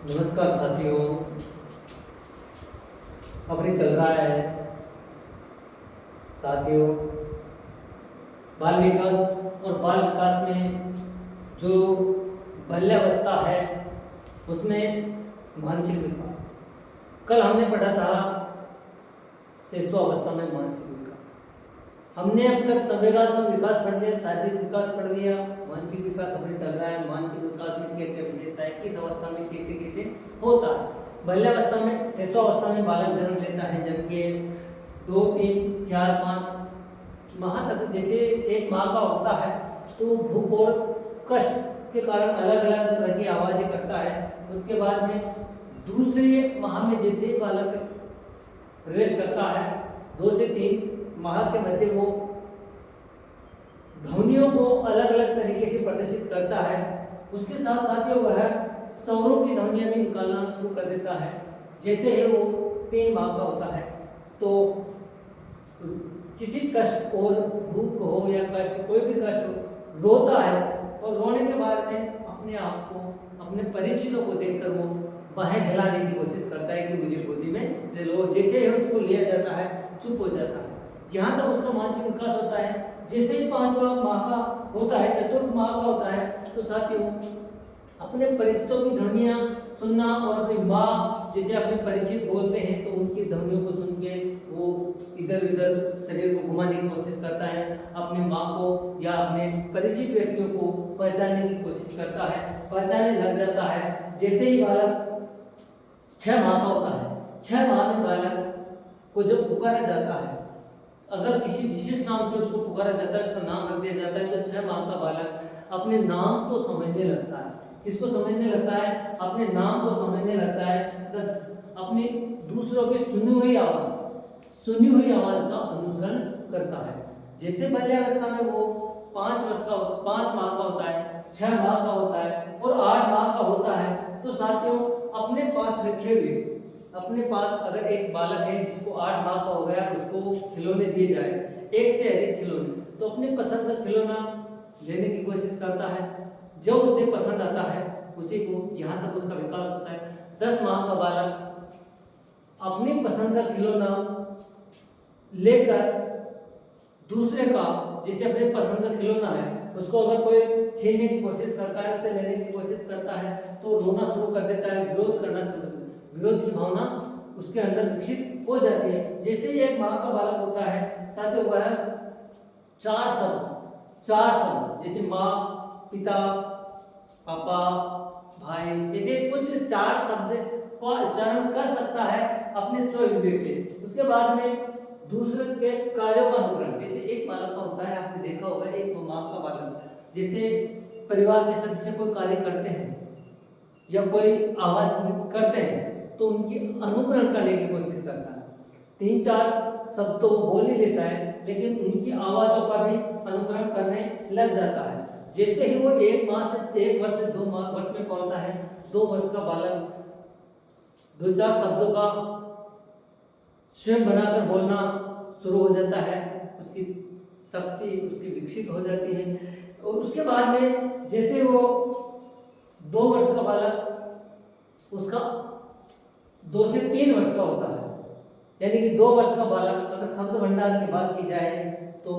नमस्कार साथियों। अपने चल रहा है साथियों बाल विकास और बाल विकास में जो बाल्यावस्था है उसमें मानसिक विकास। कल हमने पढ़ा था शिशुअवस्था में मानसिक विकास। हमने अब तक संवेगात्मक विकास पढ़ लिया, शारीरिक विकास पढ़ लिया, मानसिक विकास अपने चल रहा है। मानसिक विकास में क्या क्या विशेषता है, किस अवस्था में कैसे कैसे होता है। बाल्यावस्था में शिशुअवस्था में बालक जन्म लेता है, जबकि 2, 3, 4, 5 माह तक जैसे एक माह का होता है तो भूख और कष्ट के कारण अलग अलग तरह की आवाज़ें करता है। उसके बाद में दूसरे माह में जैसे ही बालक प्रवेश करता है 2 से 3 माह के मध्य वो ध्वनियों को अलग अलग तरीके से प्रदर्शित करता है। उसके साथ साथ ही वह स्वरों की ध्वनियां भी निकालना शुरू कर देता है। जैसे ही वो 3 माह का होता है तो किसी कष्ट और भूख हो या कष्ट कोई भी कष्ट हो रोता है, और रोने के बाद में अपने आप को अपने परिचितों को देखकर वो बाहें फैलाने की कोशिश करता है कि मुझे गोदी में ले लो। जैसे ही उसको लिया जाता है चुप हो जाता है। यहाँ तक उसका मानसिक विकास होता है। जैसे ही 5वां माह का होता है, चतुर्थ माह का होता है, तो साथियों अपने परिचितों की ध्वनियाँ सुनना और अपनी माँ जैसे अपने परिचित बोलते हैं तो उनकी ध्वनियों को सुन के वो इधर उधर शरीर को घुमाने की कोशिश करता है। अपनी माँ को या अपने परिचित व्यक्तियों को पहचानने की कोशिश करता है, पहचानने लग जाता है। जैसे ही बालक 6 माह का होता है, 6 माह में बालक को जब पुकारा जाता है, अगर किसी विशेष नाम से उसको पुकारा जाता है, उसका नाम रख दिया जाता है, तो 6 माह का बालक अपने नाम को समझने लगता है। किसको समझने लगता है? अपने नाम को समझने लगता है, अपने दूसरों की सुनी हुई आवाज का अनुसरण करता है। जैसे बाल्यावस्था में वो 5 माह का होता है, 6 माह का होता है और 8 माह का होता है, तो साथियों अपने पास रखे हुए अपने पास अगर एक बालक है जिसको 8 माह का हो गया, उसको खिलौने दिए जाए, एक से अधिक खिलौने, तो अपनी पसंद का खिलौना लेने की कोशिश करता है। जो उसे पसंद आता है उसी को, यहाँ तक उसका विकास होता है। 10 माह का बालक अपनी पसंद का खिलौना लेकर दूसरे का, जिसे अपने पसंद का खिलौना है, उसको अगर कोई छीनने की कोशिश करता है, उसे लेने की कोशिश करता है, तो रोना शुरू कर देता है, विरोध की भावना उसके अंदर विकसित हो जाती है। जैसे ही एक माँ का बालक होता है साथियों, वह 4 शब्द जैसे माँ, पिता, पापा, भाई, ऐसे कुछ 4 शब्द को उच्चारण कर सकता है अपने स्व विवेक से। उसके बाद में दूसरे के कार्यों का अनुकरण, जैसे एक बालक का होता है, आपने देखा होगा एक माँ का बालक जैसे परिवार के सदस्य कोई कार्य करते हैं या कोई आवाज करते हैं तो उनकी अनुकरण करने की कोशिश करता है। 3-4 शब्द तो वो बोल ही लेता है, लेकिन उनकी आवाजों का भी अनुकरण करने लग जाता है। जैसे ही वो 1 वर्ष से 2 वर्ष में पहुंचता है, 2 वर्ष का बालक 2-4 शब्दों का स्वयं बनाकर बोलना शुरू हो जाता है, उसकी शक्ति उसकी विकसित हो जाती है। और उसके बाद में जैसे वो 2 वर्ष का बालक उसका 2 से 3 वर्ष का होता है, यानी कि 2 वर्ष का बालक अगर शब्द भंडार की बात की जाए तो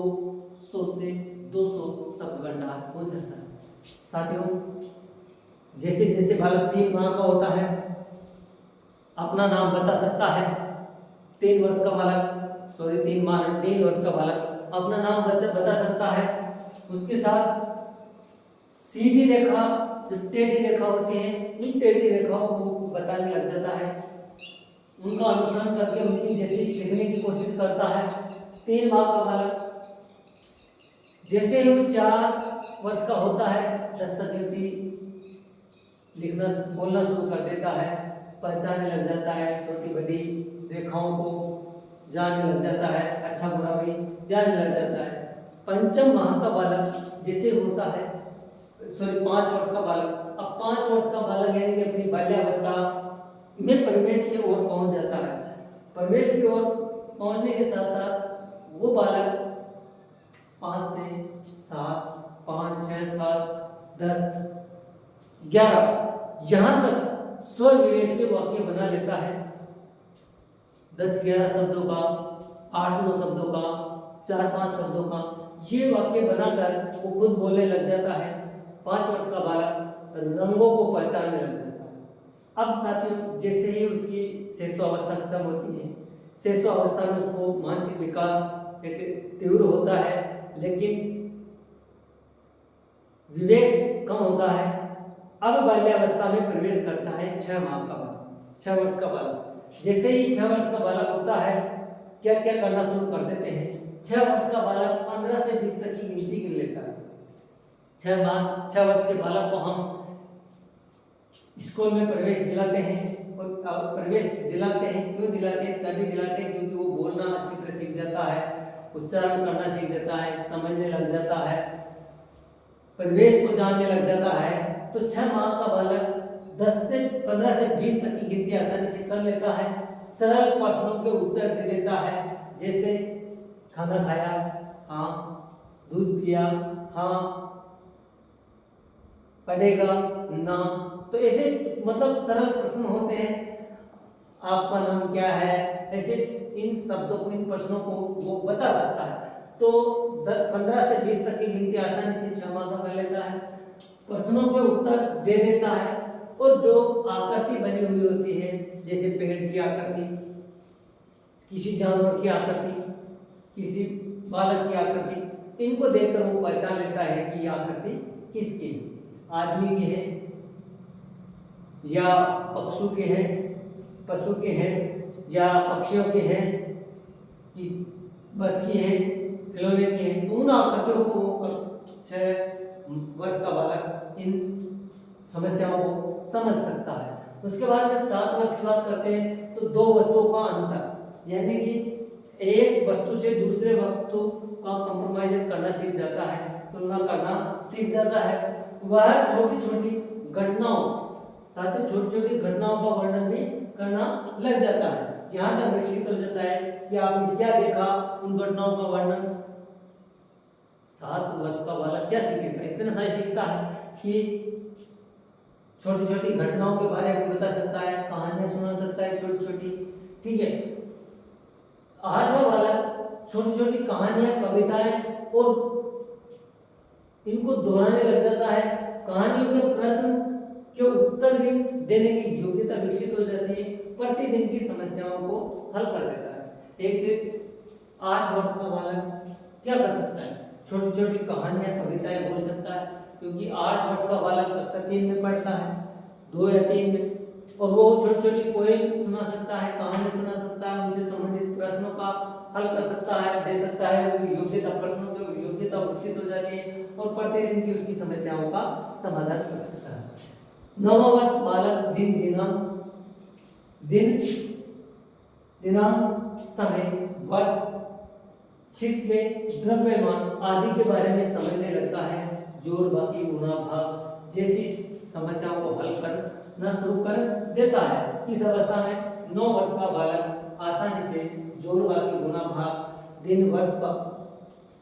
100 से 200 शब्द भंडार हो जाता है। साथियों जैसे जैसे बालक 3 माह का होता है अपना नाम बता सकता है। 3 वर्ष का बालक 3 वर्ष का बालक अपना नाम बता सकता है। उसके साथ सीधी रेखा जो टेढ़ी रेखा होती है, उन टेढ़ी रेखाओं को बताने लग जाता है, उनका अनुसरण करके उनकी जैसी लिखने की कोशिश करता है। 3 माह का बालक जैसे ही वो 4 वर्ष का होता है, दस्तक लिखना बोलना शुरू कर देता है, पहचानने लग जाता है, छोटी बड़ी रेखाओं को जानने लग जाता है, अच्छा बुरा भी जानने लग जाता है। 5 माह का बालक जैसे होता है 5 वर्ष का बालक, अब 5 वर्ष का बालक यानी कि अपनी बाल्यावस्था में परिवेश की ओर पहुंच जाता है। परिवेश की ओर पहुंचने के साथ साथ वो बालक 5 से 7, 5, 6, 7, 10, 11 यहाँ तक स्व विवेक से वाक्य बना लेता है, 10-11 शब्दों का, 8-9 शब्दों का, 4-5 शब्दों का, ये वाक्य बनाकर वो खुद बोलने लग जाता है। 5 वर्ष का बालक रंगों को पहचानने लग जाता है। अब साथियों, जैसे ही उसकी शिशुअवस्था खत्म होती है, शिशुअवस्था में उसको मानसिक विकास एक तीव्र होता है, लेकिन विवेक कम होता है। अब बाल्यावस्था में प्रवेश करता है 6 माह का बालक, 6 वर्ष का बालक। जैसे ही 6 वर्ष का बालक होता है, क्या क्या करना शुरू कर देते हैं। 6 वर्ष का बालक 15 से 20 तक की गिनती गिन लेता है। 6 वर्ष के बालक को हम स्कूल में प्रवेश दिलाते हैं, और प्रवेश दिलाते हैं क्यों दिलाते हैं, तभी दिलाते हैं क्योंकि वो बोलना अच्छी तरह सीख जाता है, उच्चारण करना सीख जाता है, समझने लग जाता है, परिवेश को जानने लग जाता है। तो 6 माह का बालक 15 से 20 तक की गिनती आसानी से कर लेता है। सरल प्रश्नों के उत्तर दे देता है, जैसे खाना खाया, हाँ, दूध पिया, हाँ, पढ़ेगा, ना। तो ऐसे मतलब सरल प्रश्न होते हैं, आपका नाम क्या है, ऐसे इन शब्दों को, इन प्रश्नों को वो बता सकता है। तो 15 से 20 तक की गिनती आसानी से 6 माह का कर लेता है, प्रश्नों के उत्तर दे देता है, और जो आकृति बनी हुई होती है, जैसे पेड़ की आकृति, किसी जानवर की आकृति, किसी बालक की आकृति, इनको देखकर वो पहचान लेता है कि ये आकृति किसकी है, आदमी की है या पशु के हैं या पक्षियों के हैं, कि बस की है, खिलौने की है। तो उन आकृतियों को 6 वर्ष का बालक इन समस्याओं को समझ सकता है। उसके बाद में 7 वर्ष की बात करते हैं, तो 2 वस्तुओं का अंतर, यानी कि एक वस्तु से दूसरे वस्तु का कंप्रोमाइज करना सीख जाता है, तुलना करना सीख जाता है। वह छोटी छोटी घटनाओं, साथ ही छोटी छोटी घटनाओं का वर्णन भी करना लग जाता है। यहाँ तक विकसित हो जाता है कि आपने क्या देखा, उन घटनाओं का वर्णन। 7 वर्ष का बालक क्या सीखेगा, इतना सारी सीखता है कि छोटी छोटी घटनाओं के बारे में बता सकता है, कहानियां सुना सकता है छोटी छोटी, ठीक है। 8वां बालक छोटी छोटी कहानियां, कविताएं और इनको दोहराने लग जाता है। कहानियों के प्रश्न के उत्तर भी देने की योग्यता विकसित हो जाती है, प्रतिदिन की समस्याओं को हल कर देता है। एक 8 वर्ष का बालक क्या कर सकता है, छोटी छोटी कहानियां, कविताएं बोल सकता है, क्योंकि 8 वर्ष का बालक कक्षा 3 में पढ़ता है, 2 या 3 में, और वो छोटी छोटी पोएम सुना सकता है, कहानी सुना सकता है, उनसे संबंधित प्रश्नों का हल कर सकता है, दे सकता है। योग्यता, प्रश्नों की योग्यता विकसित हो जाती है, और प्रतिदिन की उसकी समस्याओं का समाधान कर सकता है। 9वां वर्ष बालक दिनांक, समय, वर्ष, शिफ्टे, द्रव्यमान आदि के बारे में समझने लगता है। जोड़, बाकी, गुणा, भाग जैसी समस्याओं को हल करना शुरू कर देता है। इस अवस्था में 9 वर्ष का बालक आसानी से जोड़, बाकी, गुणा, भाग, दिन, वर्ष,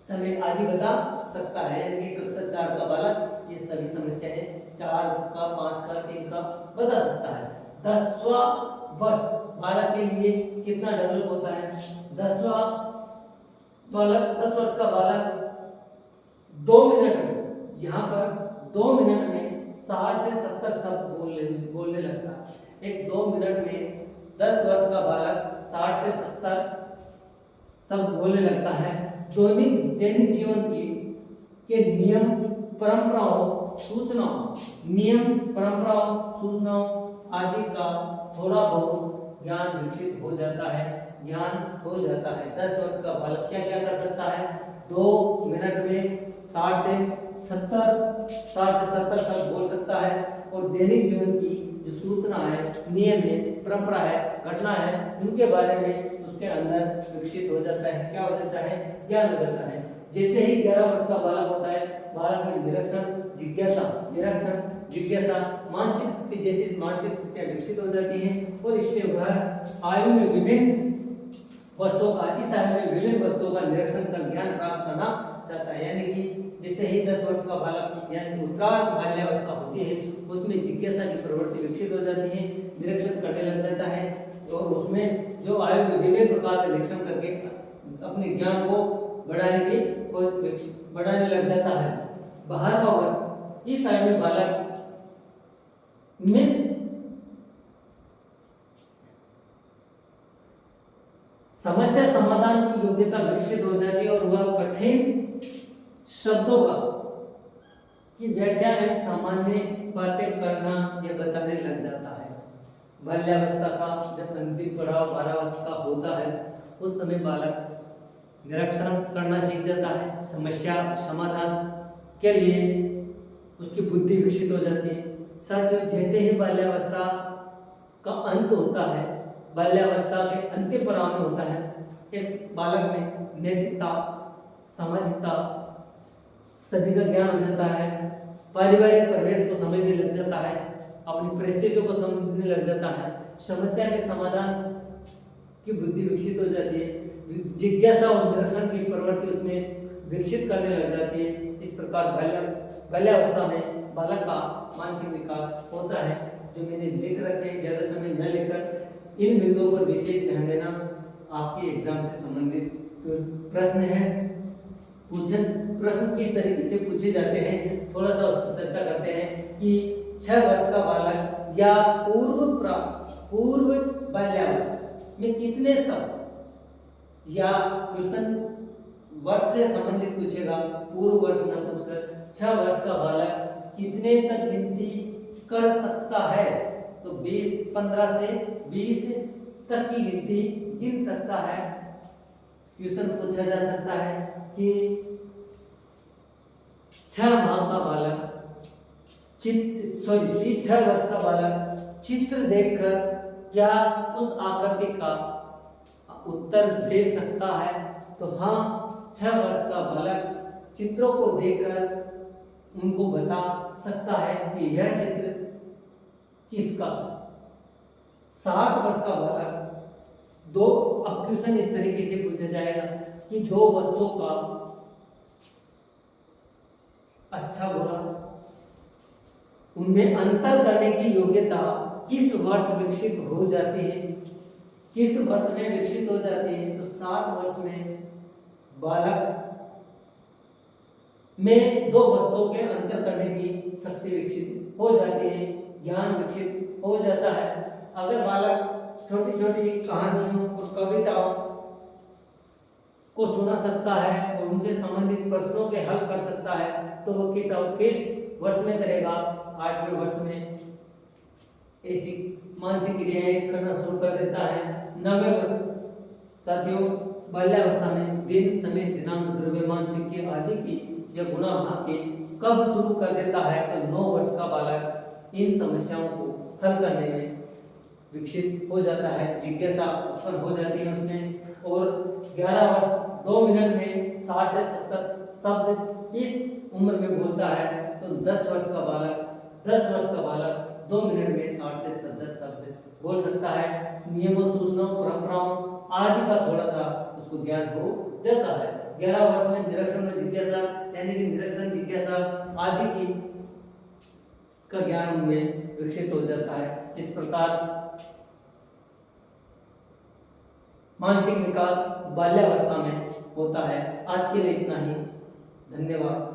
समय आदि बता सकता है। यानी कि कक्षा 4 का बालक ये सभी समस्याएं 4 का, 5 का, 3 का बता सकता है। 10वां वर्ष बालक के लिए कितना डेवलप होता है। 10 वर्ष का बालक 2 मिनट में, यहाँ पर 2 मिनट में 60 से 70 शब्द बोलने लगता है। एक 2 मिनट में 10 वर्ष का बालक 60 से 70 शब्द बोलने लगता है। दैनिक जीवन के नियम, परंपराओं, सूचनाओं आदि का थोड़ा बहुत ज्ञान विकसित हो जाता है, ज्ञान हो जाता है। 10 वर्ष का बालक क्या क्या कर सकता है, 2 मिनट में 60 से 70 शब्द बोल सकता है, और दैनिक जीवन की जो सूचना है, नियम है, परंपरा है, घटना है, उनके बारे में उसके अंदर विकसित हो जाता है। क्या हो जाता है, ज्ञान हो जाता है। जैसे ही 11 वर्ष का बालक होता है, बालक में निरीक्षण, जिज्ञासा, मानसिक शक्ति जैसी मानसिक शक्तियां विकसित हो जाती हैं, और इसलिए वह आयु में विभिन्न वस्तुओं का निरीक्षण कर ज्ञान प्राप्त करना चाहता है। यानी कि जैसे ही 10 वर्ष का बालक यानी उत्तरार्ध बाल्यावस्था होती है उसमें जिज्ञासा की प्रवृत्ति विकसित हो जाती है, निरीक्षण करने लग जाता है और उसमें जो आयु में विभिन्न प्रकार के निरीक्षण करके अपने ज्ञान को बढ़ाने लग जाता है। 12वां वर्ष, इस आयु में बालक में समस्या समाधान की योग्यता विकसित हो जाती है और वह कठिन शब्दों का की व्याख्या में सामान्य बातें करना या बताने लग जाता है। बाल्यावस्था का जब अंतिम पड़ाव 12 वर्ष का होता है उस समय बालक निरीक्षण करना सीख जाता है, समस्या समाधान के लिए उसकी बुद्धि विकसित हो जाती है। साथियों, जैसे ही बाल्यावस्था का अंत होता है, बाल्यावस्था के अंतिम पड़ाव में होता है, एक बालक में नैतिकता, सामाजिकता सभी का ज्ञान हो जाता है, पारिवारिक परिवेश को समझने लग जाता है, अपनी परिस्थितियों को समझने लग जाता है, समस्या के समाधान की बुद्धि विकसित हो जाती है, जिज्ञासा और निरीक्षण की प्रवृत्ति उसमें विकसित करने लग जाती है। इस प्रकार बाल्यावस्था में बालक का मानसिक विकास होता है। जो मैंने लिख रखे हैं, ज़्यादा समय न लेकर इन बिंदुओं पर विशेष ध्यान देना। आपके एग्जाम से संबंधित प्रश्न है, प्रश्न किस तरीके से पूछे जाते हैं थोड़ा सा उस पर चर्चा करते हैं कि 6 वर्ष का बालक या पूर्व बाल्यावस्था में कितने शब्द या क्वेश्चन वर्ष से संबंधित पूछेगा, पूर्व वर्ष न पूछकर 6 वर्ष का बालक कितने तक गिनती कर सकता है, तो 15 से 20 तक की गिनती गिन सकता है। क्वेश्चन पूछा जा सकता है कि 6 माह का बालक 6 वर्ष का बालक चित्र देखकर क्या उस आकृति का उत्तर दे सकता है, तो हाँ, 6 वर्ष का बालक चित्रों को देखकर उनको बता सकता है कि यह चित्र किसका। 7 वर्ष का बालक अब क्वेश्चन इस तरीके से पूछा जाएगा कि 2 वस्तुओं का अच्छा बुरा उनमें अंतर करने की योग्यता किस वर्ष विकसित हो जाती है, किस वर्ष में विकसित हो जाती है, तो 7 वर्ष में बालक में 2 वस्तुओं के अंतर करने की शक्ति विकसित हो जाती है, ज्ञान विकसित हो जाता है। अगर बालक छोटी छोटी कहानियों और कविताओं को सुना सकता है और उनसे संबंधित प्रश्नों के हल कर सकता है, तो वह किस वर्ष में करेगा, 8वें वर्ष में ऐसी मानसिक क्रियाएं करना शुरू कर देता है। 9वें साथियों, बाल्यावस्था में दिन समय दिनांक द्रव्यमान सिक्के आदि की या गुणा भाग के कब शुरू कर देता है, तो 9 वर्ष का बालक इन समस्याओं को हल करने में विकसित हो जाता है, जिज्ञासा उत्पन्न हो जाती है उसमें। और 11 वर्ष 2 मिनट में 60 से 70 शब्द किस उम्र में बोलता है, तो 10 वर्ष का बालक 2 मिनट में 60 से 70 शब्द बोल सकता है। नियमों, सूचनाओं, परंपराओं आदि का थोड़ा सा उसको ज्ञान हो जाता है। 11 वर्ष में निरीक्षण में जिज्ञासा यानी कि निरीक्षण, जिज्ञासा आदि की का ज्ञान उनमें विकसित हो जाता है। इस प्रकार मानसिक विकास बाल्यावस्था में होता है। आज के लिए इतना ही, धन्यवाद।